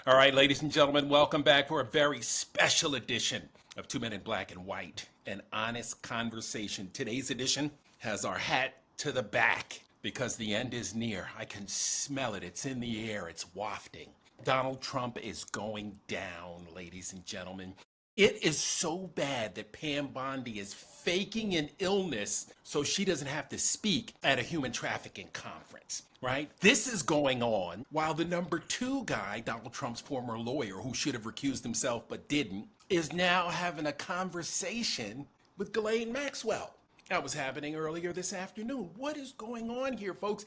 All right, ladies and gentlemen, welcome back for a very special edition of Two Men in Black and White, an honest conversation. Today's edition has our hat to the back because the end is near. I can smell it. It's in the air. It's wafting. Donald Trump is going down, ladies and gentlemen. It is so bad that Pam Bondi is faking an illness so she doesn't have to speak at a human trafficking conference, right? This is going on while the number two guy, Donald Trump's former lawyer, who should have recused himself but didn't, is now having a conversation with Ghislaine Maxwell. That was happening earlier this afternoon. What is going on here, folks?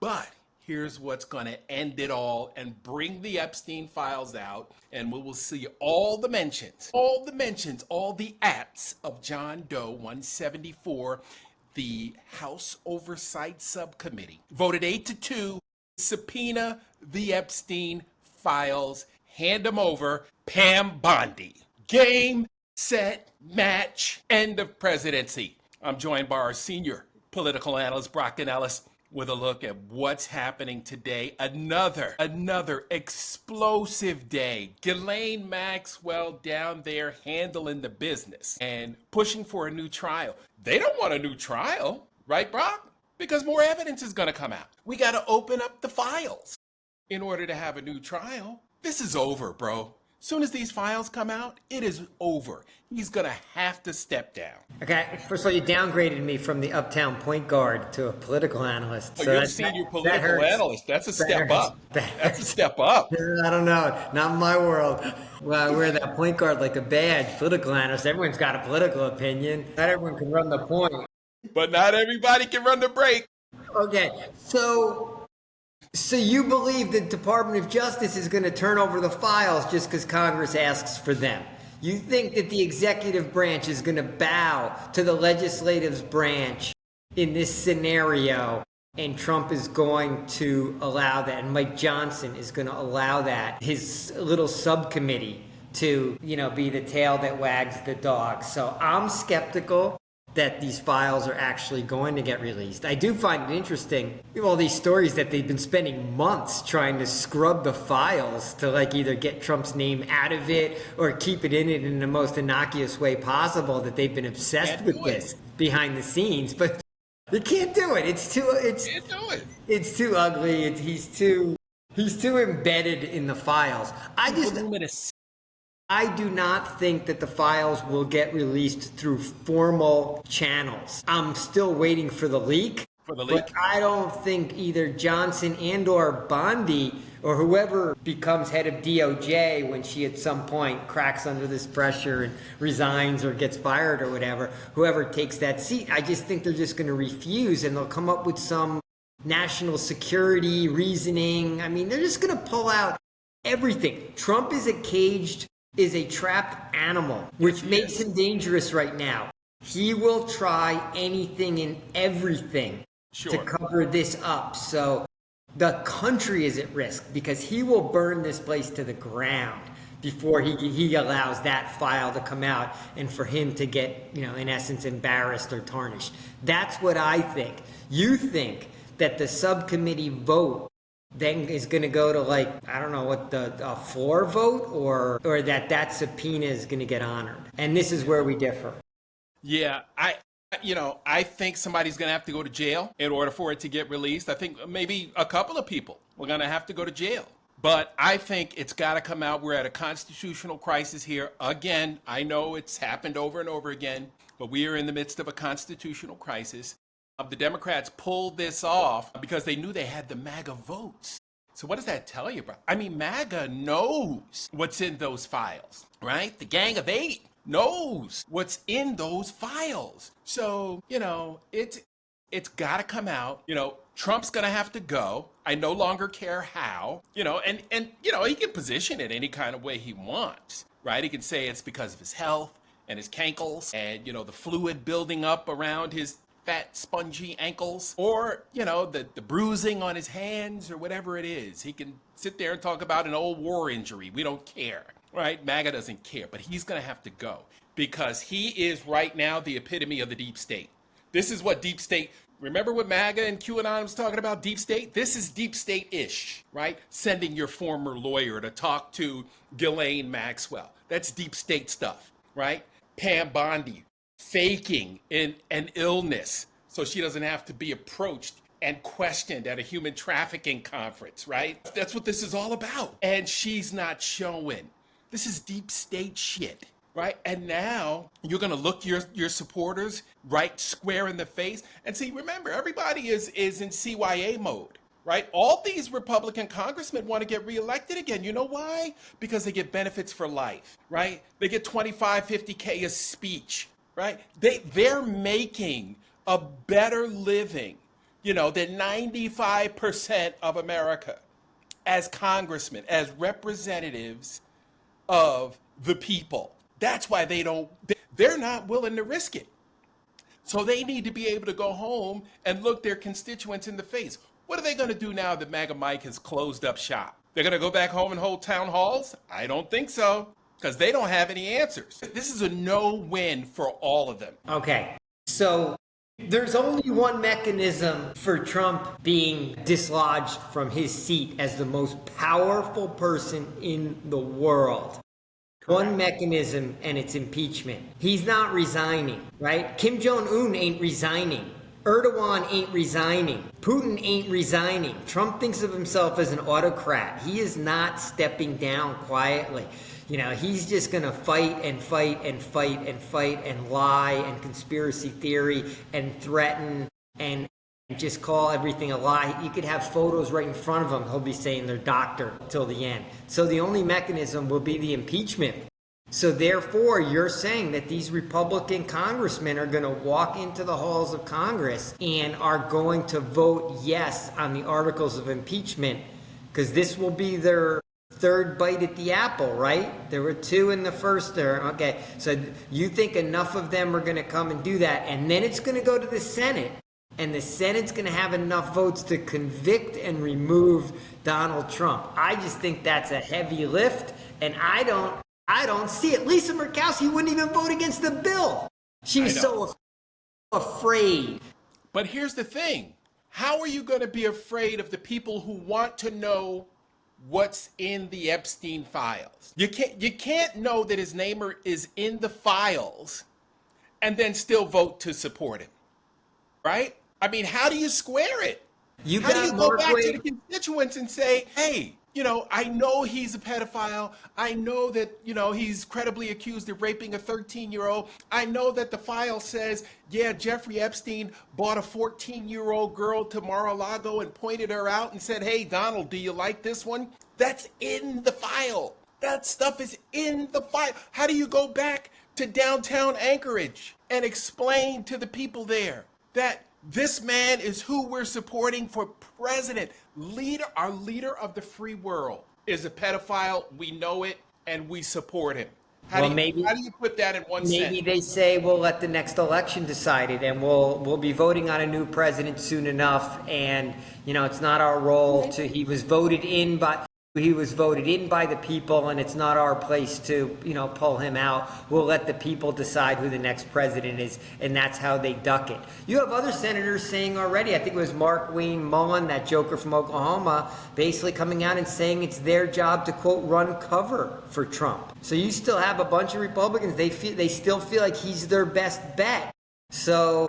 But here's what's going to end it all and bring the Epstein files out, and we will see all the mentions, all the acts of John Doe 174. The House Oversight Subcommittee voted 8-2, subpoena the Epstein files, hand them over, Pam Bondi. Game, set, match, end of presidency. I'm joined by our senior political analyst, Brockton Ellis, with a look at what's happening today. Another explosive day. Ghislaine Maxwell down there handling the business and pushing for a new trial. They don't want a new trial, right, Brock? Because more evidence is going to come out. We got to open up the files in order to have a new trial. This is over, bro. Soon as these files come out, it is over. He's going to have to step down. Okay, first of all, you downgraded me from the uptown point guard to a political analyst. Oh, you're a senior political analyst. That's a step up. That's a step up. I don't know. Not in my world. Well, I wear that point guard like a badge. Political analyst. Everyone's got a political opinion. Not everyone can run the point. But not everybody can run the break. Okay, so you believe the Department of Justice is going to turn over the files just because Congress asks for them? You think that the executive branch is going to bow to the legislative branch in this scenario, and Trump is going to allow that, and Mike Johnson is going to allow that, his little subcommittee to, be the tail that wags the dog. So I'm skeptical that these files are actually going to get released. I do find it interesting, all these stories that they've been spending months trying to scrub the files to either get Trump's name out of it or keep it in the most innocuous way possible, that they've been obsessed with this behind the scenes, but they can't do it. It's too ugly. He's too embedded in the files. I do not think that the files will get released through formal channels. I'm still waiting for the leak. But I don't think either Johnson and or Bondi or whoever becomes head of DOJ when she at some point cracks under this pressure and resigns or gets fired or whatever, whoever takes that seat, I just think they're just going to refuse and they'll come up with some national security reasoning. I mean, they're just going to pull out everything. Trump is a trapped animal, which makes him dangerous right now. He will try anything and everything to cover this up. So the country is at risk because he will burn this place to the ground before he allows that file to come out and for him to get, in essence, embarrassed or tarnished. That's what I think. You think that the subcommittee vote then is going to go to I don't know what the floor vote or that subpoena is going to get honored. And this is where we differ. Yeah, I think somebody's going to have to go to jail in order for it to get released. I think maybe a couple of people are going to have to go to jail. But I think it's got to come out. We're at a constitutional crisis here. Again, I know it's happened over and over again, but we are in the midst of a constitutional crisis. The Democrats pulled this off because they knew they had the MAGA votes. So what does that tell you, bro? I mean, MAGA knows what's in those files, right? The Gang of Eight knows what's in those files. So, it's got to come out. Trump's going to have to go. I no longer care how, and he can position it any kind of way he wants, right? He can say it's because of his health and his cankles and, the fluid building up around his fat, spongy ankles, or, the bruising on his hands or whatever it is. He can sit there and talk about an old war injury. We don't care, right? MAGA doesn't care, but he's going to have to go because he is right now the epitome of the deep state. This is what deep state Remember what MAGA and QAnon was talking about, deep state? This is deep state-ish, right? Sending your former lawyer to talk to Ghislaine Maxwell. That's deep state stuff, right? Pam Bondi faking an illness so she doesn't have to be approached and questioned at a human trafficking conference, right? That's what this is all about. And she's not showing. This is deep state shit. Right? And now you're going to look your supporters right square in the face and see, remember, everybody is in CYA mode, right? All these Republican congressmen want to get reelected again. You know why? Because they get benefits for life, right? They get 25, 50K a speech, right? They're making a better living, than 95% of America as congressmen, as representatives of the people. That's why they're not willing to risk it. So they need to be able to go home and look their constituents in the face. What are they going to do now that MAGA Mike has closed up shop? They're going to go back home and hold town halls? I don't think so, because they don't have any answers. This is a no-win for all of them. Okay, so there's only one mechanism for Trump being dislodged from his seat as the most powerful person in the world. One mechanism, and it's impeachment. He's not resigning, right? Kim Jong-un ain't resigning. Erdogan ain't resigning. Putin ain't resigning. Trump thinks of himself as an autocrat. He is not stepping down quietly. He's just going to fight and fight and fight and fight and lie and conspiracy theory and threaten and just call everything a lie. You could have photos right in front of him. He'll be saying they're doctor till the end. So the only mechanism will be the impeachment. So therefore, you're saying that these Republican congressmen are going to walk into the halls of Congress and are going to vote yes on the articles of impeachment, because this will be their third bite at the apple, right? There were two in the first term. Okay, so you think enough of them are going to come and do that, and then it's going to go to the Senate. And the Senate's going to have enough votes to convict and remove Donald Trump. I just think that's a heavy lift, and I don't see it. Lisa Murkowski wouldn't even vote against the bill. She was so afraid. But here's the thing. How are you going to be afraid of the people who want to know what's in the Epstein files? You can't know that his name is in the files and then still vote to support him, right? I mean, how do you square it? How do you go back to the constituents and say, hey, I know he's a pedophile. I know that, he's credibly accused of raping a 13-year-old. I know that the file says, yeah, Jeffrey Epstein bought a 14-year-old girl to Mar-a-Lago and pointed her out and said, hey, Donald, do you like this one? That's in the file. That stuff is in the file. How do you go back to downtown Anchorage and explain to the people there that this man is who we're supporting for president? Our leader of the free world is a pedophile. We know it, and we support him. How do you put that in one sentence? Maybe they say we'll let the next election decide it, and we'll be voting on a new president soon enough. And it's not our role to. He was voted in by the people, and it's not our place to, pull him out. We'll let the people decide who the next president is, and that's how they duck it. You have other senators saying already, I think it was Mark Wayne Mullen, that joker from Oklahoma, basically coming out and saying it's their job to, quote, run cover for Trump. So you still have a bunch of Republicans, they still feel like he's their best bet. So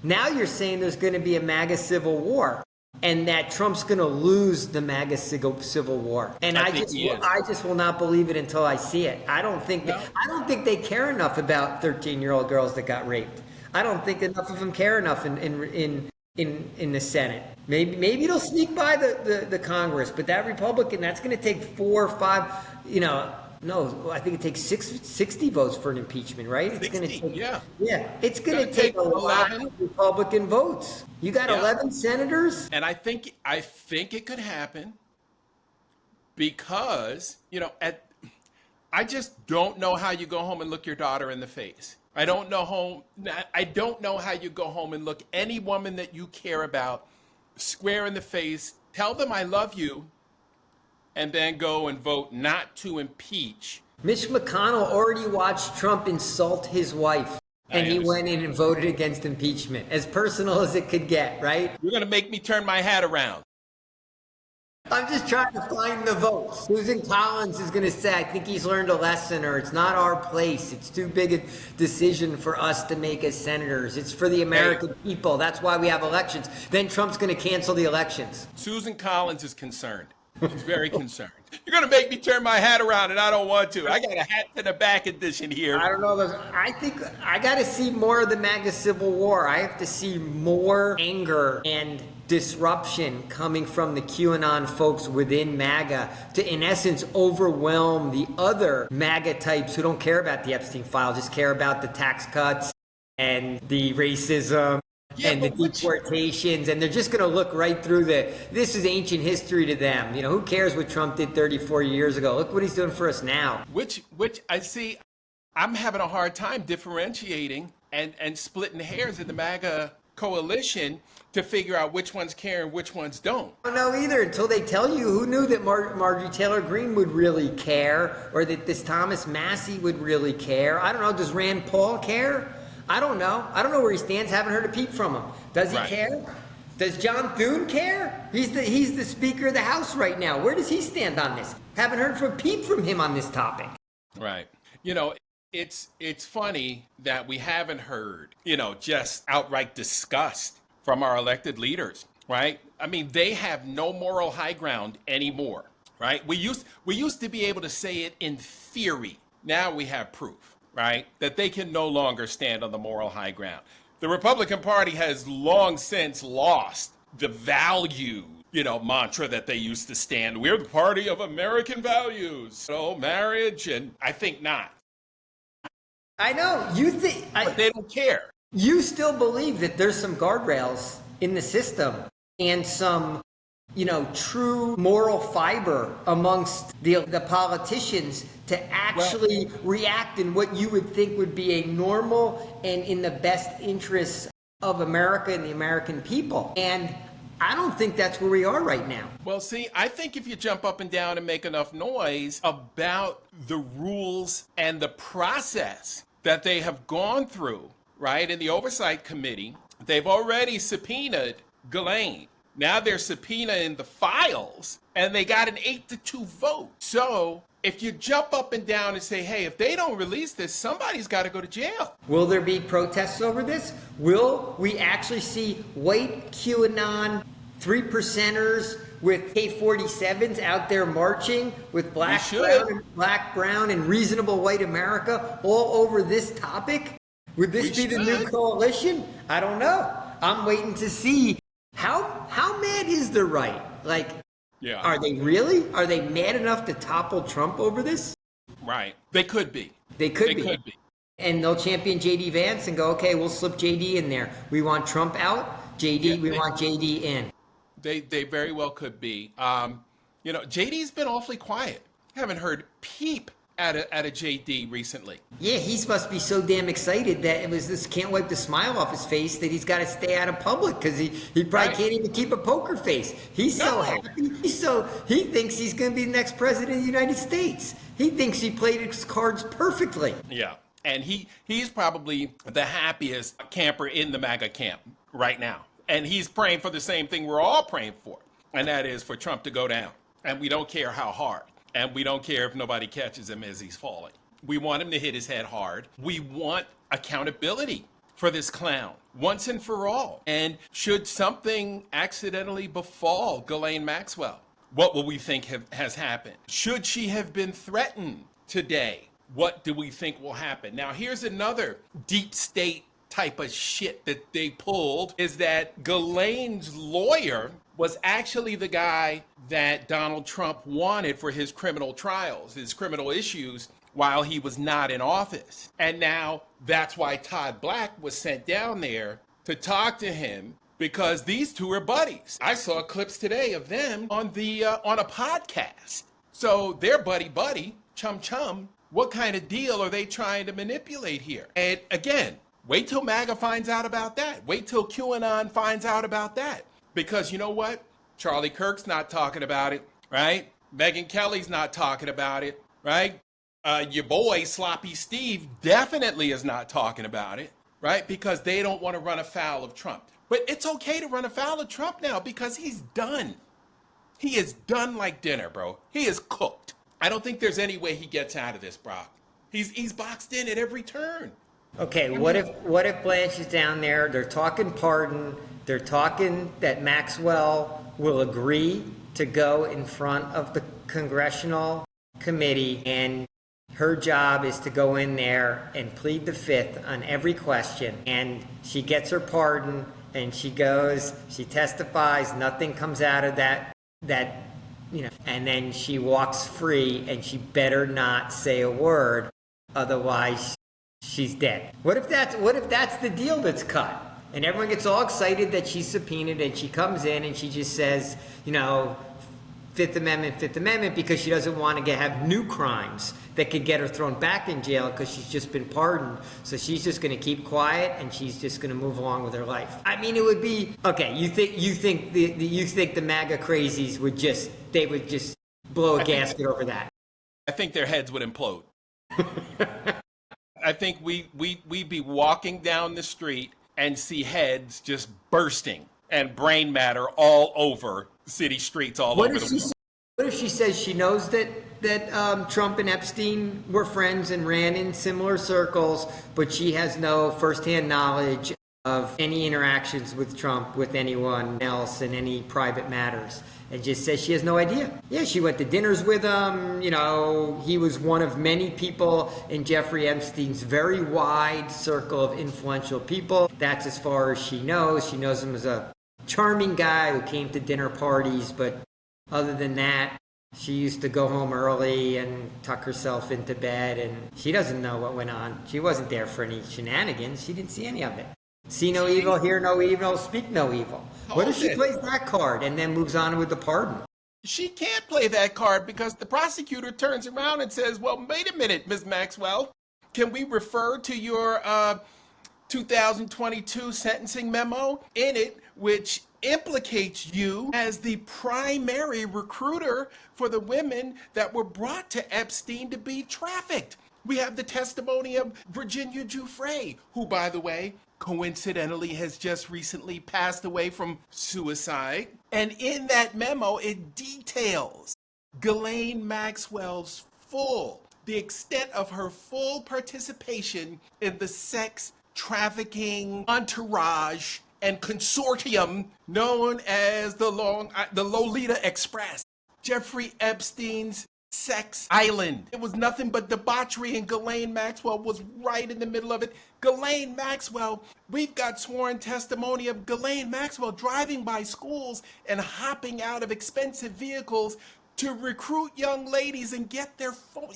now you're saying there's going to be a MAGA civil war, and that Trump's going to lose the MAGA civil war. And I just will not believe it until I see it. I don't think they care enough about 13-year-old girls that got raped. I don't think enough of them care enough in the Senate. Maybe it'll sneak by the Congress, but that Republican, that's going to take 4 or 5, No, I think it takes 60 votes for an impeachment, right? It's going to take, it's going to take a lot of Republican votes. You got 11 senators, and I think it could happen because I just don't know how you go home and look your daughter in the face. I don't know how you go home and look any woman that you care about square in the face, tell them I love you, and then go and vote not to impeach. Mitch McConnell already watched Trump insult his wife. And he went in and voted against impeachment. As personal as it could get, right? You're going to make me turn my hat around. I'm just trying to find the votes. Susan Collins is going to say, I think he's learned a lesson, or it's not our place. It's too big a decision for us to make as senators. It's for the American people. That's why we have elections. Then Trump's going to cancel the elections. Susan Collins is concerned. She's very concerned. You're going to make me turn my hat around, and I don't want to. I got a hat to the back edition here. I don't know. I think I got to see more of the MAGA Civil War. I have to see more anger and disruption coming from the QAnon folks within MAGA to, in essence, overwhelm the other MAGA types who don't care about the Epstein file, just care about the tax cuts and the racism. Yeah, and the deportations, and they're just going to look right through this is ancient history to them. You know, who cares what Trump did 34 years ago? Look what he's doing for us now. Which I see, I'm having a hard time differentiating and splitting hairs in the MAGA coalition to figure out which ones care and which ones don't. I don't know either until they tell you. Who knew that Marjorie Taylor Greene would really care, or that this Thomas Massie would really care? I don't know. Does Rand Paul care? I don't know. I don't know where he stands. Haven't heard a peep from him. Does he care? Does John Thune care? He's the Speaker of the House right now. Where does he stand on this? Haven't heard from a peep from him on this topic. Right. You know, it's funny that we haven't heard, just outright disgust from our elected leaders, right? I mean, they have no moral high ground anymore, right? We used to be able to say it in theory. Now we have proof. Right? That they can no longer stand on the moral high ground. The Republican Party has long since lost the value, mantra that they used to stand. We're the party of American values. Marriage, and I think not. I know. But they don't care. You still believe that there's some guardrails in the system and some, true moral fiber amongst the politicians to actually react in what you would think would be a normal and in the best interests of America and the American people. And I don't think that's where we are right now. Well, see, I think if you jump up and down and make enough noise about the rules and the process that they have gone through, right, in the Oversight Committee, they've already subpoenaed Ghislaine. Now they're subpoenaing the files, and they got an 8-2 vote. So if you jump up and down and say, hey, if they don't release this, somebody's got to go to jail. Will there be protests over this? Will we actually see white QAnon 3%ers with K-47s out there marching with black, brown, and reasonable white America all over this topic? Would this be the new coalition? I don't know. I'm waiting to see. How mad is the right? Are they really? Are they mad enough to topple Trump over this? Right. They could be. They could be. And they'll champion J.D. Vance and go, okay, we'll slip J.D. in there. We want Trump out. We want J.D. in. They very well could be. J.D.'s been awfully quiet. Haven't heard peep at a JD recently. Yeah, he must be so damn excited that it was this can't wipe the smile off his face that he's got to stay out of public because he probably can't even keep a poker face. He's so happy. He thinks he's going to be the next president of the United States. He thinks he played his cards perfectly. Yeah, and he's probably the happiest camper in the MAGA camp right now. And he's praying for the same thing we're all praying for, and that is for Trump to go down. And we don't care how hard. And we don't care if nobody catches him as he's falling. We want him to hit his head hard. We want accountability for this clown once and for all. And should something accidentally befall Ghislaine Maxwell, what will we think has happened? Should she have been threatened today? What do we think will happen? Now, here's another deep state type of shit that they pulled, is that Ghislaine's lawyer was actually the guy that Donald Trump wanted for his criminal trials, his criminal issues, while he was not in office. And now that's why Todd Black was sent down there to talk to him, because these two are buddies. I saw clips today of them on a podcast. So they're buddy, chum. What kind of deal are they trying to manipulate here? And again, wait till MAGA finds out about that. Wait till QAnon finds out about that. Because you know what? Charlie Kirk's not talking about it, right? Megyn Kelly's not talking about it, right? Your boy, Sloppy Steve, definitely is not talking about it, right? Because they don't want to run afoul of Trump. But it's okay to run afoul of Trump now because he's done. He is done like dinner, bro. He is cooked. I don't think there's any way he gets out of this, Brock. He's boxed in at every turn. Okay, what if Blanche is down there? They're talking pardon. They're talking that Maxwell will agree to go in front of the congressional committee, and her job is to go in there and plead the fifth on every question. And she gets her pardon, and she goes, she testifies, nothing comes out of that, and then she walks free, and she better not say a word, otherwise she's dead. What if that's the deal that's cut? And everyone gets all excited that she's subpoenaed, and she comes in and she just says, Fifth Amendment, because she doesn't want to have new crimes that could get her thrown back in jail because she's just been pardoned. So she's just going to keep quiet and she's just going to move along with her life. I mean, it would be okay. You think the MAGA crazies would just blow a gasket over that? I think their heads would implode. I think we'd be walking down the street and see heads just bursting and brain matter all over city streets all over the world. What if she says she knows that Trump and Epstein were friends and ran in similar circles, but she has no firsthand knowledge of any interactions with Trump with anyone else in any private matters, and just says she has no idea? Yeah, she went to dinners with him. He was one of many people in Jeffrey Epstein's very wide circle of influential people. That's as far as she knows. She knows him as a charming guy who came to dinner parties, but other than that, she used to go home early and tuck herself into bed, and she doesn't know what went on. She wasn't there for any shenanigans. She didn't see any of it. See no evil, hear no evil, speak no evil. What if she plays that card and then moves on with the pardon? She can't play that card because the prosecutor turns around and says, well, wait a minute, Ms. Maxwell. Can we refer to your 2022 sentencing memo in it, which implicates you as the primary recruiter for the women that were brought to Epstein to be trafficked? We have the testimony of Virginia Giuffre, who, by the way, coincidentally has just recently passed away from suicide. And in that memo, it details Ghislaine Maxwell's the extent of her full participation in the sex trafficking entourage and consortium known as the Lolita Express, Jeffrey Epstein's sex island. It was nothing but debauchery, and Ghislaine Maxwell was right in the middle of it. Ghislaine Maxwell, we've got sworn testimony of Ghislaine Maxwell driving by schools and hopping out of expensive vehicles to recruit young ladies and get their phone.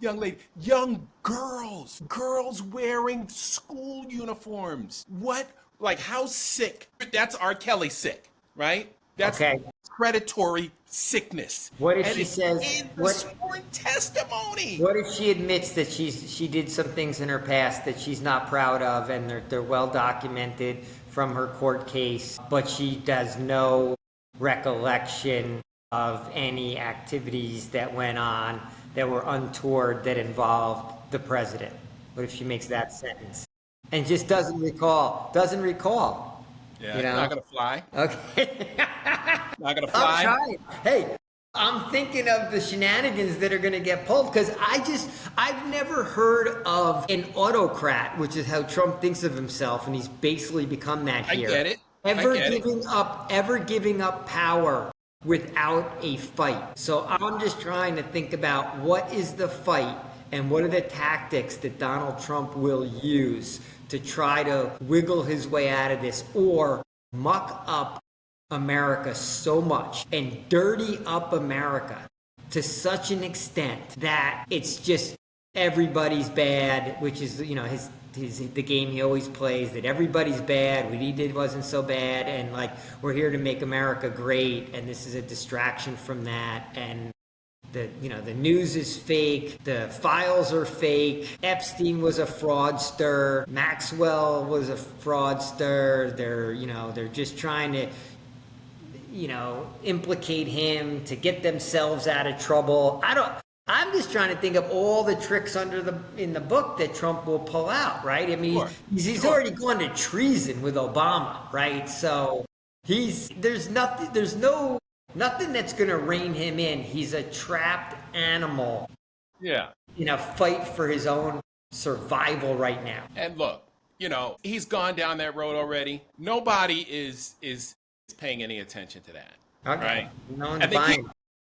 Young girls wearing school uniforms. What? Like, how sick? That's R. Kelly sick, right? That's predatory sickness. What if she says in the sworn testimony? What if she admits that she did some things in her past that she's not proud of, and they're well documented from her court case, but she does no recollection of any activities that went on that were untoward that involved the president? What if she makes that sentence and just doesn't recall? Yeah, not gonna fly. Okay. Not gonna fly. I'm trying. Hey, I'm thinking of the shenanigans that are going to get pulled, because I've never heard of an autocrat, which is how Trump thinks of himself, and he's basically become that here. I get it. Ever giving up power without a fight. So I'm just trying to think about what is the fight and what are the tactics that Donald Trump will use to try to wiggle his way out of this, or muck up America so much and dirty up America to such an extent that it's just everybody's bad, which is, the game he always plays, that everybody's bad, what he did wasn't so bad, and like, we're here to make America great, and this is a distraction from that, and the news is fake, the files are fake, Epstein was a fraudster, Maxwell was a fraudster, they're just trying to implicate him to get themselves out of trouble. I I'm just trying to think of all the tricks in the book that Trump will pull out, right? I mean, Sure. he's Sure. already gone to treason with Obama, right? So there's nothing that's going to rein him in. He's a trapped animal. Yeah. In a fight for his own survival right now. And look, he's gone down that road already. Nobody is paying any attention to that. Okay. Right? No one's And buying.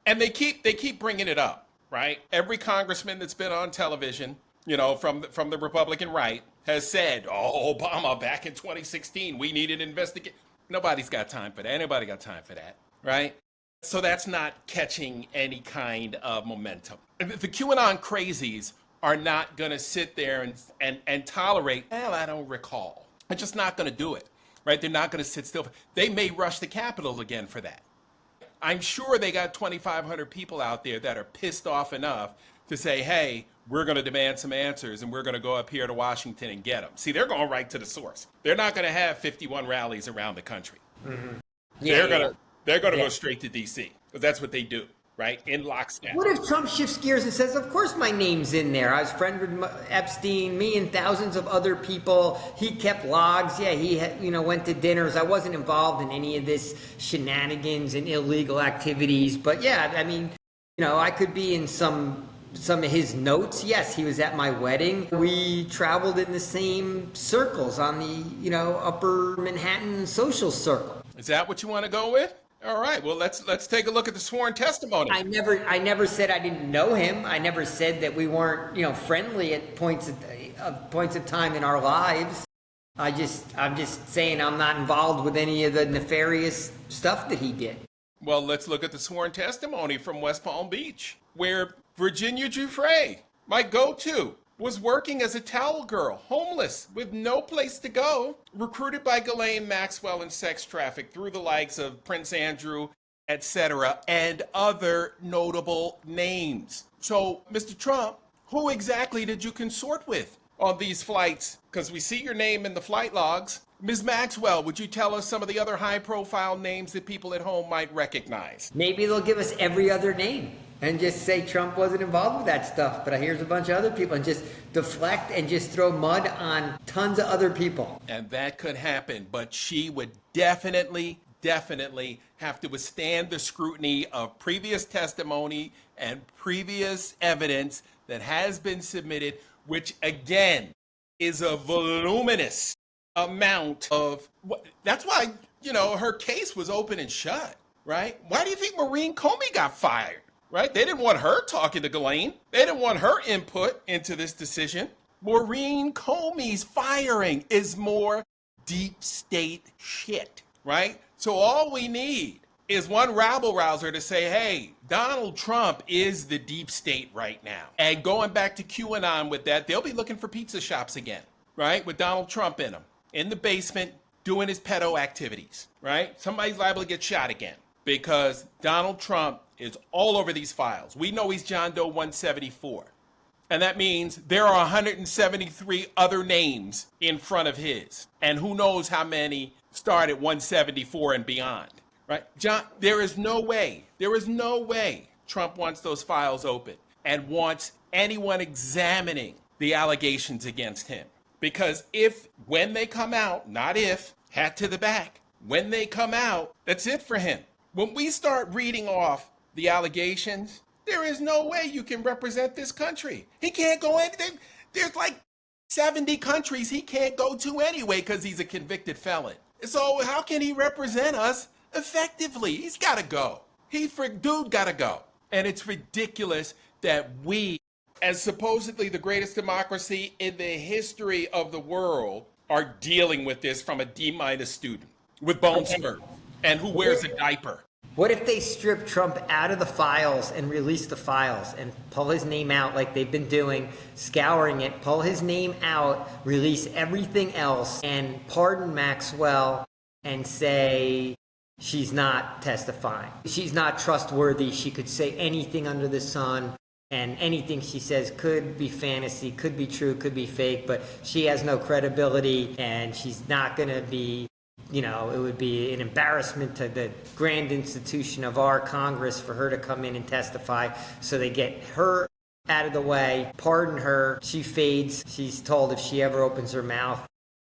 they keep bringing it up, right? Every congressman that's been on television, from the Republican right has said, "Oh, Obama back in 2016, we needed to investigate." Nobody's got time for that. Anybody got time for that, right? So that's not catching any kind of momentum. The QAnon crazies are not going to sit there and tolerate, well, I don't recall. They're just not going to do it, right? They're not going to sit still. They may rush the Capitol again for that. I'm sure they got 2,500 people out there that are pissed off enough to say, hey, we're going to demand some answers and we're going to go up here to Washington and get them. See, they're going right to the source. They're not going to have 51 rallies around the country. Mm-hmm. They're going to go straight to D.C. because that's what they do, right? In lockstep. What if Trump shifts gears and says, of course my name's in there. I was friends with Epstein, me and thousands of other people. He kept logs. Yeah, he went to dinners. I wasn't involved in any of this shenanigans and illegal activities. But yeah, I mean, I could be in some of his notes. Yes, he was at my wedding. We traveled in the same circles on the, upper Manhattan social circle. Is that what you want to go with? All right. Well, let's take a look at the sworn testimony. I never said I didn't know him. I never said that we weren't, friendly at points of time in our lives. I'm just saying I'm not involved with any of the nefarious stuff that he did. Well, let's look at the sworn testimony from West Palm Beach, where Virginia Giuffre, my go-to, was working as a towel girl, homeless, with no place to go, recruited by Ghislaine Maxwell and sex trafficked through the likes of Prince Andrew, etc., and other notable names. So, Mr. Trump, who exactly did you consort with on these flights? Because we see your name in the flight logs. Ms. Maxwell, would you tell us some of the other high-profile names that people at home might recognize? Maybe they'll give us every other name and just say Trump wasn't involved with that stuff, but here's a bunch of other people, and just deflect and just throw mud on tons of other people. And that could happen, but she would definitely have to withstand the scrutiny of previous testimony and previous evidence that has been submitted, which again is a voluminous amount of, that's why, her case was open and shut, right? Why do you think Maureen Comey got fired? Right? They didn't want her talking to Ghislaine. They didn't want her input into this decision. Maureen Comey's firing is more deep state shit, right? So all we need is one rabble-rouser to say, hey, Donald Trump is the deep state right now. And going back to QAnon with that, they'll be looking for pizza shops again, right? With Donald Trump in them, in the basement, doing his pedo activities, right? Somebody's liable to get shot again because Donald Trump is all over these files. We know he's John Doe 174. And that means there are 173 other names in front of his. And who knows how many start at 174 and beyond, right? John, there is no way Trump wants those files open and wants anyone examining the allegations against him. Because when they come out, not if, hat to the back, when they come out, that's it for him. When we start reading off the allegations, there is no way you can represent this country. He can't go anything. There's like 70 countries he can't go to anyway because he's a convicted felon. So how can he represent us effectively? He's got to go. Dude got to go. And it's ridiculous that we, as supposedly the greatest democracy in the history of the world, are dealing with this from a D- student with bone spurs and who wears a diaper. What if they strip Trump out of the files and release the files and pull his name out like they've been doing, scouring it, pull his name out, release everything else, and pardon Maxwell and say she's not testifying. She's not trustworthy. She could say anything under the sun, and anything she says could be fantasy, could be true, could be fake, but she has no credibility, and she's not going to be it would be an embarrassment to the grand institution of our Congress for her to come in and testify. So they get her out of the way, pardon her. She fades. She's told if she ever opens her mouth,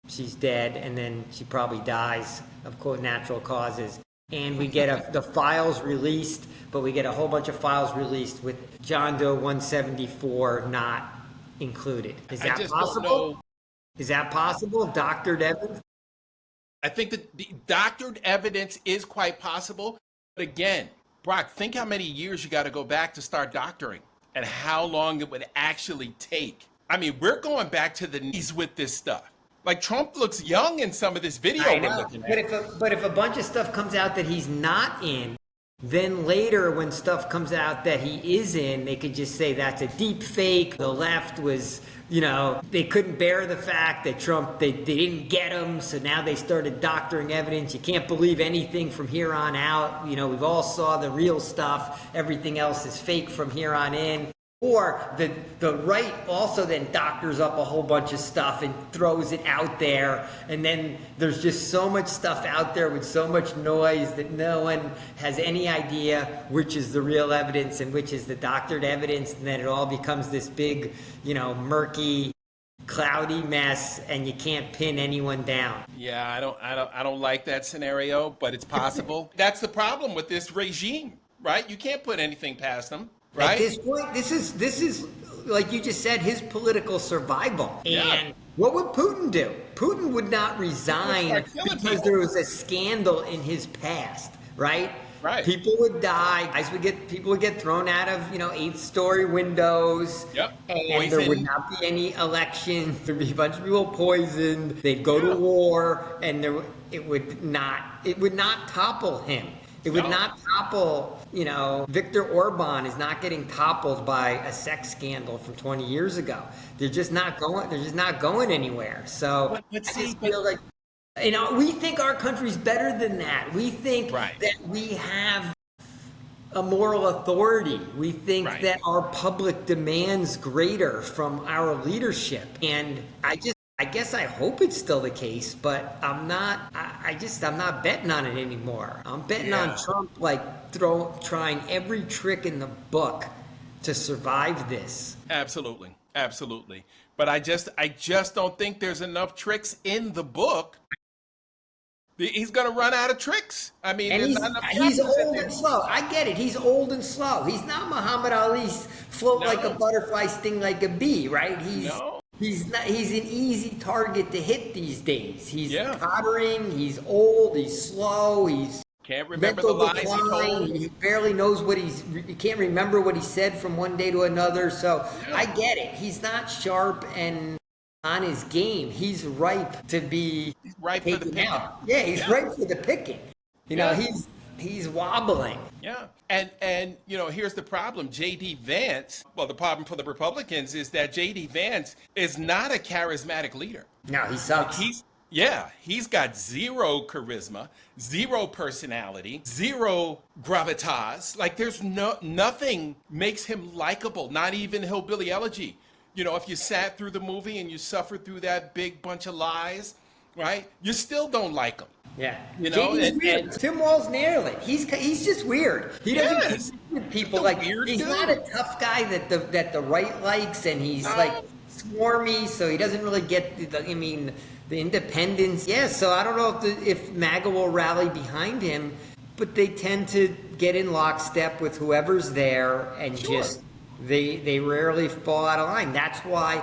she's dead, and then she probably dies of quote natural causes. And we get the files released, but we get a whole bunch of files released with John Doe 174 not included. Is that possible? Is that possible? Doctored evidence? I think that the doctored evidence is quite possible. But again, Brock, think how many years you got to go back to start doctoring and how long it would actually take. I mean, we're going back to the knees with this stuff. Like, Trump looks young in some of this video we're looking at. But if a bunch of stuff comes out that he's not in, then later when stuff comes out that he is in, they could just say that's a deep fake. The left was, they couldn't bear the fact that Trump, they didn't get him, so now they started doctoring evidence. You can't believe anything from here on out. We've all saw the real stuff. Everything else is fake from here on in. Or the right also then doctors up a whole bunch of stuff and throws it out there. And then there's just so much stuff out there with so much noise that no one has any idea which is the real evidence and which is the doctored evidence. And then it all becomes this big, murky, cloudy mess, and you can't pin anyone down. Yeah, I don't like that scenario, but it's possible. That's the problem with this regime, right? You can't put anything past them. Right? At this point, this is like you just said, his political survival. And what would Putin do? Putin would not resign because there was a scandal in his past, right? Right. People would die. People would get thrown out of 8th-story windows. Yep. And there would not be any election. There'd be a bunch of people poisoned. They'd go to war, and it would not topple him. It would not topple, Viktor Orban is not getting toppled by a sex scandal from 20 years ago. They're just not going anywhere. So we think our country's better than that. We think that we have a moral authority. We think that our public demands greater from our leadership. And I guess I hope it's still the case, but I'm not betting on it anymore. I'm betting on Trump trying every trick in the book to survive this. Absolutely. But I just don't think there's enough tricks in the book. He's going to run out of tricks. I mean, he's old and slow. I get it. He's old and slow. He's not Muhammad Ali's float like a butterfly, sting like a bee, right? He's an easy target to hit these days. He's tottering, he's old, he's slow, he's can't remember the lies he told. He barely knows he can't remember what he said from one day to another. So I get it. He's not sharp and on his game. He's ripe to be for the picking. Yeah, he's ripe for the picking. He's wobbling. Yeah. And here's the problem. J.D. Vance, the problem for the Republicans is that J.D. Vance is not a charismatic leader. No, he sucks. He's got zero charisma, zero personality, zero gravitas. Like there's nothing makes him likable, not even Hillbilly Elegy. If you sat through the movie and you suffered through that big bunch of lies, right? You still don't like him. Yeah, and Tim Walz nailed it. He's just weird. He doesn't with people like he's not a tough guy that the right likes, and he's like swarmy, so he doesn't really get the independence. Yeah, so I don't know if MAGA will rally behind him, but they tend to get in lockstep with whoever's there, and just they rarely fall out of line. That's why.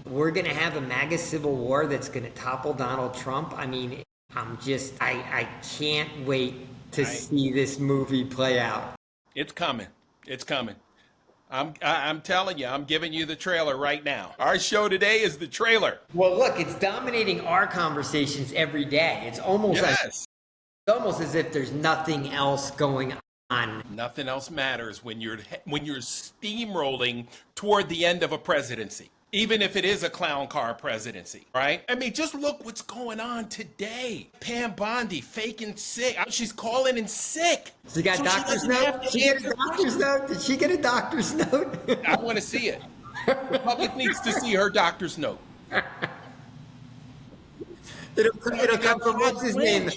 We're going to have a MAGA civil war that's going to topple Donald Trump. I can't wait to see this movie play out. It's coming. I'm telling you, I'm giving you the trailer right now. Our show today is the trailer. Well, look, it's dominating our conversations every day. It's almost as if there's nothing else going on. Nothing else matters when you're steamrolling toward the end of a presidency. Even if it is a clown car presidency, right? Just look what's going on today. Pam Bondi faking sick. She's calling in sick. She got doctor's note? Did she get a doctor's note? I want to see it. The public needs to see her doctor's note. It'll come from what's his name?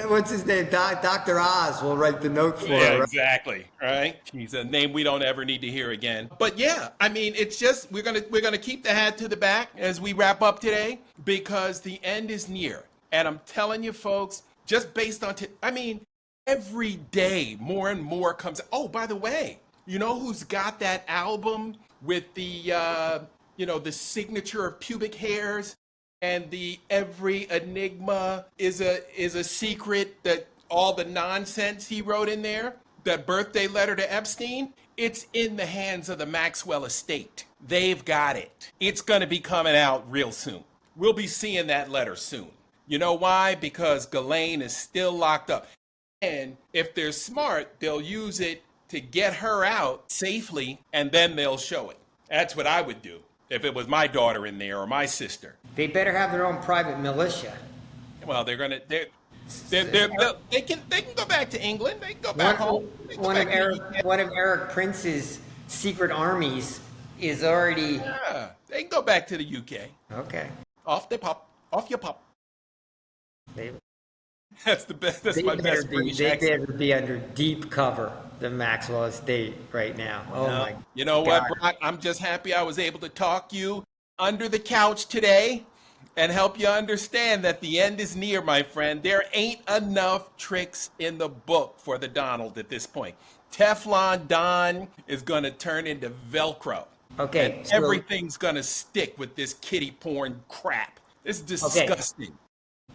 What's his name? Dr. Oz will write the note for Yeah, her. exactly. Right. He's a name we don't ever need to hear again. But yeah, I mean, it's just we're gonna keep the hat to the back as we wrap up today because the end is near. And I'm telling you, folks, just based on I mean, every day more and more comes. Oh, by the way, you know who's got that album with the the signature of pubic hairs and the every enigma is a secret, that all the nonsense he wrote in there, that birthday letter to Epstein, it's in the hands of the Maxwell estate. They've got it. It's going to be coming out real soon. We'll be seeing that letter soon. You know why? Because Ghislaine is still locked up. And if they're smart, they'll use it to get her out safely, and then they'll show it. That's what I would do if it was my daughter in there or my sister. They better have their own private militia. Well, they can go back to England. They can go back home. One of Eric Prince's secret armies is already. Yeah, they can go back to the UK. Okay. Off they pop. Off you pop. They, That's the best. That's my best British accent. They better be under deep cover, the Maxwell estate right now. Oh my. You know God. what, Brock? I'm just happy I was able to talk you under the couch today and help you understand that the end is near, my friend. There ain't enough tricks in the book for the Donald at this point. Teflon Don is going to turn into Velcro. Okay. And everything's going to stick with this kiddie porn crap. It's disgusting. Okay.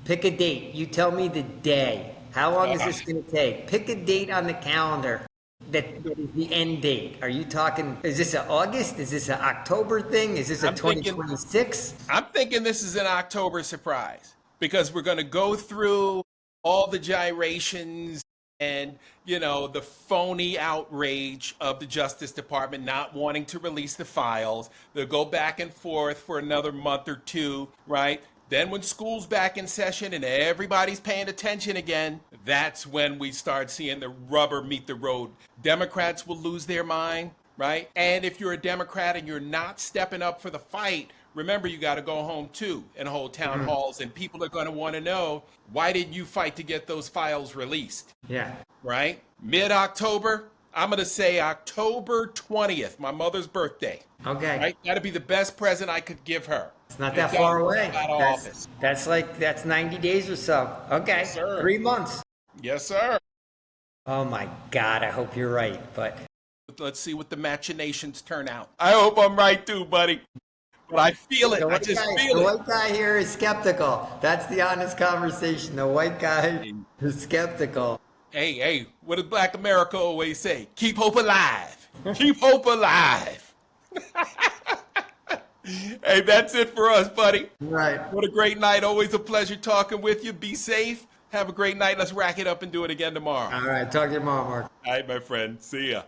Pick a date. You tell me the day. How long is this going to take? Pick a date on the calendar that is the end date. Are you talking, is this an August? Is this an October thing? Is this a 2026? I'm thinking this is an October surprise because we're going to go through all the gyrations and, the phony outrage of the Justice Department not wanting to release the files. They'll go back and forth for another month or two, right? Then when school's back in session and everybody's paying attention again, that's when we start seeing the rubber meet the road. Democrats will lose their mind, right? And if you're a Democrat and you're not stepping up for the fight, remember you got to go home too and hold town halls, and people are going to want to know, why didn't you fight to get those files released? Yeah. Right? Mid-October, I'm going to say October 20th, my mother's birthday. Okay. Right? That'd be the best present I could give her. It's not that far away. That's 90 days or so. Okay. Yes, sir. 3 months. Yes, sir. Oh my God, I hope you're right, but let's see what the machinations turn out. I hope I'm right too, buddy. But I feel it. I just feel it. The white guy here is skeptical. That's the honest conversation. The white guy is skeptical. Hey, what does Black America always say? Keep hope alive. Keep hope alive. Hey, that's it for us, buddy. Right. What a great night. Always a pleasure talking with you. Be safe. Have a great night. Let's rack it up and do it again tomorrow. All right. Talk to you tomorrow, Mark. All right, my friend. See ya.